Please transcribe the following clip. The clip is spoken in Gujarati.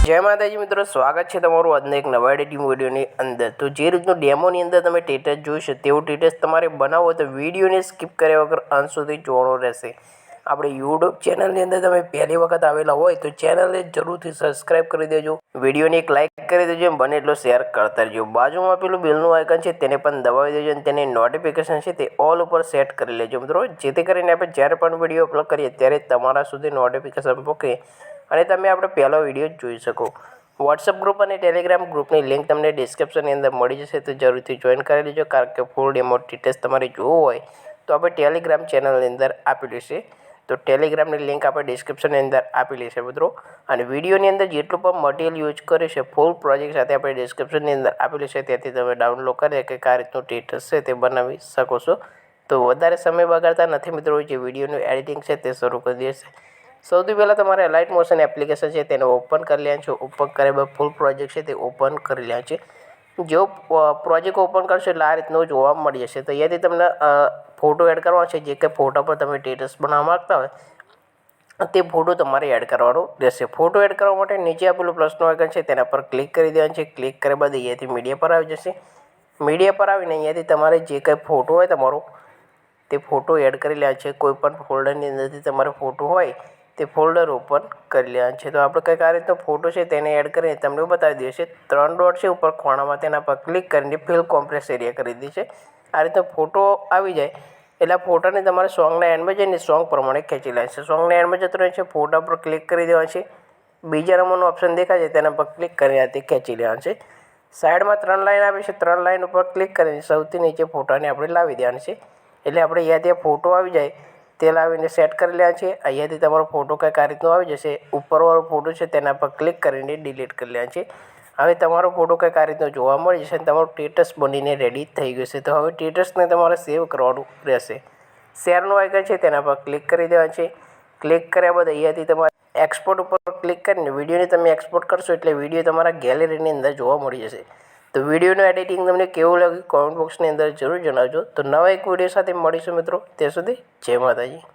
जय माताजी मित्रों, स्वागत है तमारू આજના એક નવા એડિટિંગ વિડિયોની અંદર। તો જે રીતનું ડેમોની અંદર તમે ટેટસ જોઈ છે તેવું ટેટસ તમારે બનાવવો તો વિડિયોને સ્કીપ કર્યા વગર અંત સુધી જોવાનું રહેશે। આપણે YouTube ચેનલની અંદર તમે પહેલી વખત આવેલા હોય તો ચેનલને જરૂરથી સબસ્ક્રાઇબ કરી દેજો, વિડિયોને એક લાઇક કરી દેજો અને બને એટલો શેર કરતા રહેજો। બાજુમાં પેલું બેલનું આઇકન છે તેને પણ દબાવી દેજો અને તેની નોટિફિકેશન છે તે ઓલ ઉપર સેટ કરી લેજો મિત્રો, જેથી કરીને આપણે જ્યારે પણ વિડિયો અપલોડ કરીએ ત્યારે તમારા સુધી નોટિફિકેશન પહોંચે અને તમે આપણો પહેલો વિડિયો જોઈ શકો। વોટ્સએપ ગ્રુપ અને ટેલિગ્રામ ગ્રુપની લિંક તમને ડિસ્ક્રિપ્શનની અંદર મળી જશે, તો જરૂરથી જોઈન કરી લેજો, કારણ કે ફૂલ ડેમો ડિટેલ્સ તમારે જોવું હોય તો આપણે ટેલિગ્રામ ચેનલની અંદર આપેલી છે, તો ટેલિગ્રામની લિંક આપણે ડિસ્ક્રિપ્શનની અંદર આપેલી છે મિત્રો। અને વિડીયોની અંદર જેટલું પણ મટીરિયલ યુઝ કર્યું છે ફૂલ પ્રોજેક્ટ સાથે આપણે ડિસ્ક્રિપ્શનની અંદર આપેલી છે, ત્યાંથી તમે ડાઉનલોડ કરી કે આ રીતનું ટેટસ છે તે બનાવી શકો છો। તો વધારે સમય બગાડતા નથી મિત્રો, જે વિડીયોનું એડિટિંગ છે તે શરૂ કરી દેશે। સૌથી પહેલાં તમારે લાઇટ મોશન એપ્લિકેશન છે તેને ઓપન કરી લેવાનું છે। ઓપન કર્યા બાદ ફૂલ પ્રોજેક્ટ છે તે ઓપન કરી લેવાનું છે। જો પ્રોજેક્ટ ઓપન કરશો એટલે આ રીતનું જોવા મળી જશે। તો અહીંયાથી તમને ફોટો એડ કરવાનો છે, જે કે ફોટા પર તમે ટેટસ બનાવવા માગતા હોય તે ફોટો તમારે એડ કરવાનો રહેશે। ફોટો એડ કરવા માટે નીચે આપેલું પ્લસનું આઇકન છે તેના પર ક્લિક કરી દેવાનું છે। ક્લિક કર્યા બાદ અહીંયાથી મીડિયા પર આવી જશે। મીડિયા પર આવીને અહીંયાથી તમારે જે કંઈ ફોટો હોય તમારો તે ફોટો એડ કરી લેવાનો છે। કોઈ પણ ફોલ્ડરની અંદરથી તમારો ફોટો હોય તે ફોલ્ડર ઓપન કરી લેવાનું છે। તો આપણે કંઈક આ રીતનો ફોટો છે તેને એડ કરીને તમને બતાવી દઈએ છીએ। 3 ડોટ છે ઉપર ખૂણામાં, તેના પર ક્લિક કરીને ફિલ કોમ્પ્રેસ એરિયા કરી દઈએ છે। આ રીતનો ફોટો આવી જાય એટલે ફોટાને તમારે સોંગના એન્ડમાં જઈને સોંગ પ્રમાણે ખેંચી લેવાનું છે। સોંગના એન્ડમાં જતો રહે છે, ફોટા પર ક્લિક કરી દેવાનું છે। બીજા નંબરનું ઓપ્શન દેખાય છે તેના પર ક્લિક કરીને તે ખેંચી લેવાનું છે। સાઈડમાં 3 લાઈન આપી છે, 3 લાઈન ઉપર ક્લિક કરીને સૌથી નીચે ફોટાને આપણે લાવી દેવાનું છે, એટલે આપણે અહીંયાથી ફોટો આવી જાય તે લાવીને સેટ કરી લેવાનું છે। અહીંયાથી તમારો ફોટો કંઈક આ રીતનો આવી જશે। ઉપરવાળો ફોટો છે તેના પર ક્લિક કરીને ડિલીટ કરી લેવાનું છે। હવે તમારો ફોટો કંઈક આ રીતનો જોવા મળી જશે અને તમારું ટેટસ બનીને રેડી થઈ ગયું છે। તો હવે ટેટસને તમારે સેવ કરવાનું રહેશે। શેરનું આઇકન છે તેના પર ક્લિક કરી દેવાનું છે। ક્લિક કર્યા બાદ અહીંયાથી તમારે એક્સપોર્ટ ઉપર ક્લિક કરીને વિડીયોને તમે એક્સપોર્ટ કરશો એટલે વિડીયો તમારા ગેલેરીની અંદર જોવા મળી જશે। તો વિડીયોનું એડિટિંગ તમને કેવું લાગ્યું કોમેન્ટ બોક્સની અંદર જરૂર જણાવજો। તો નવા એક વિડીયો સાથે મળીશું મિત્રો, ત્યાં સુધી જય માતાજી।